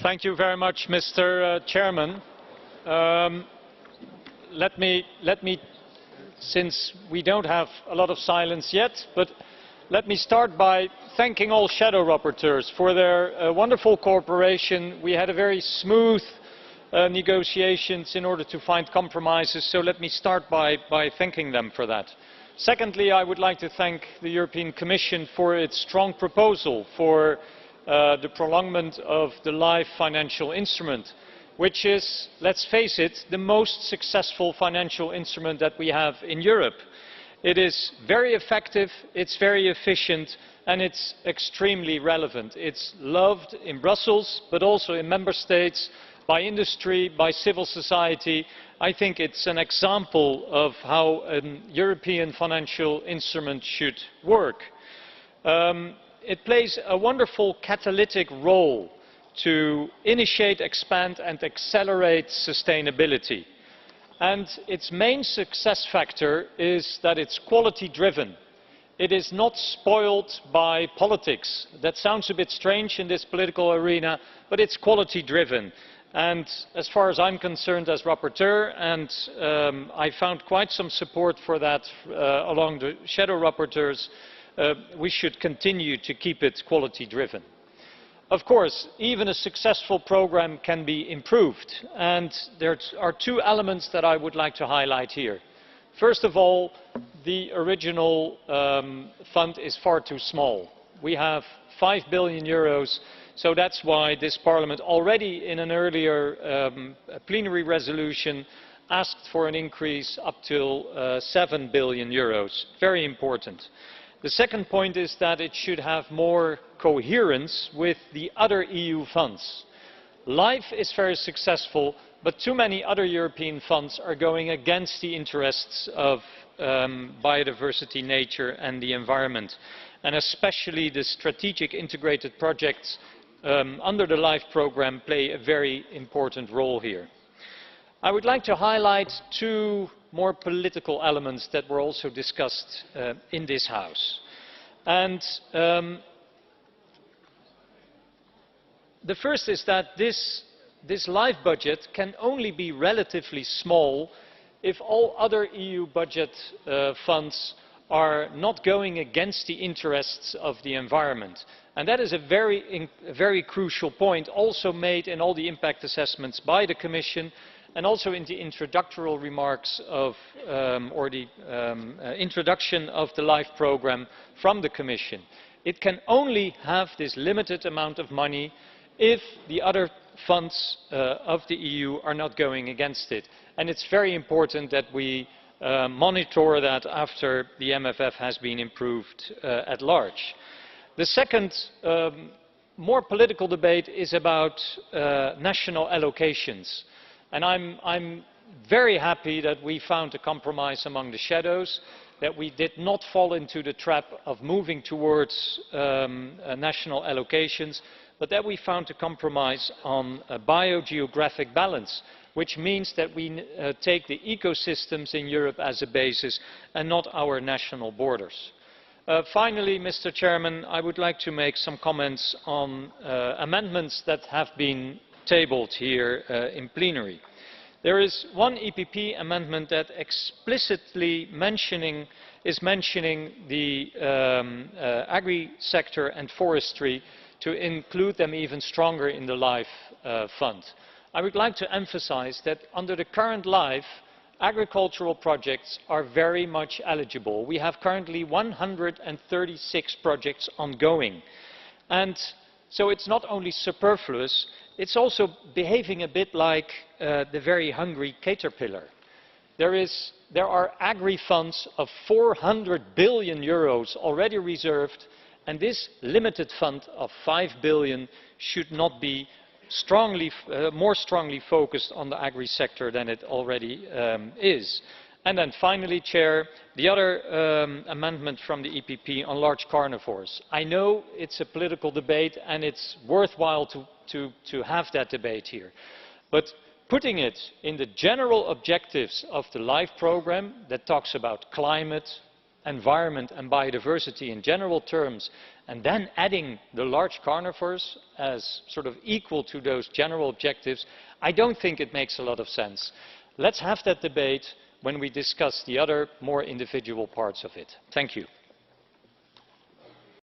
Thank you very much, Mr. Chairman. Let me, since we don't have a lot of silence yet, but let me start by thanking all shadow rapporteurs for their wonderful cooperation. We had a very smooth negotiations in order to find compromises, so let me start by thanking them for that. Secondly, I would like to thank the European Commission for its strong proposal for the prolongment of the LIFE financial instrument, which is, let's face it, the most successful financial instrument that we have in Europe. It is very effective, it's very efficient, and it's extremely relevant. It's loved in Brussels, but also in member states, by industry, by civil society. I think it's an example of how a European financial instrument should work. It plays a wonderful catalytic role to initiate, expand and accelerate sustainability. And its main success factor is that it's quality driven. It is not spoiled by politics. That sounds a bit strange in this political arena, but it's quality driven. And as far as I'm concerned as rapporteur, and I found quite some support for that along the shadow rapporteurs, we should continue to keep it quality driven. Of course, even a successful program can be improved, and there are two elements that I would like to highlight here. First of all, the original fund is far too small. We have 5 billion euros, so that's why this Parliament already in an earlier plenary resolution asked for an increase up to 7 billion euros. Very important. The second point is that it should have more coherence with the other EU funds. LIFE is very successful, but too many other European funds are going against the interests of biodiversity, nature and the environment. And especially the strategic integrated projects under the LIFE programme play a very important role here. I would like to highlight two more political elements that were also discussed in this House. And the first is that this LIFE budget can only be relatively small if all other EU budget funds are not going against the interests of the environment. And that is a very crucial point, also made in all the impact assessments by the Commission, and also in the introductory remarks of, or the introduction of the LIFE programme from the Commission. It can only have this limited amount of money if the other funds of the EU are not going against it. And it's very important that we monitor that after the MFF has been improved at large. The second, more political debate is about national allocations. And I'm very happy that we found a compromise among the shadows, that we did not fall into the trap of moving towards national allocations, but that we found a compromise on biogeographic balance, which means that we take the ecosystems in Europe as a basis and not our national borders. Finally, Mr. Chairman, I would like to make some comments on amendments that have been tabled here in plenary. There is one EPP amendment that explicitly is mentioning the agri-sector and forestry, to include them even stronger in the LIFE fund. I would like to emphasize that under the current LIFE, agricultural projects are very much eligible. We have currently 136 projects ongoing. And so it's not only superfluous, it's also behaving a bit like the very hungry caterpillar. There are agri-funds of 400 billion euros already reserved, and this limited fund of 5 billion should not be more strongly focused on the agri-sector than it already is. And then finally, Chair, the other amendment from the EPP on large carnivores. I know it's a political debate and it's worthwhile to have that debate here. But putting it in the general objectives of the LIFE programme that talks about climate, environment and biodiversity in general terms, and then adding the large carnivores as sort of equal to those general objectives, I don't think it makes a lot of sense. Let's have that debate when we discuss the other more individual parts of it. Thank you.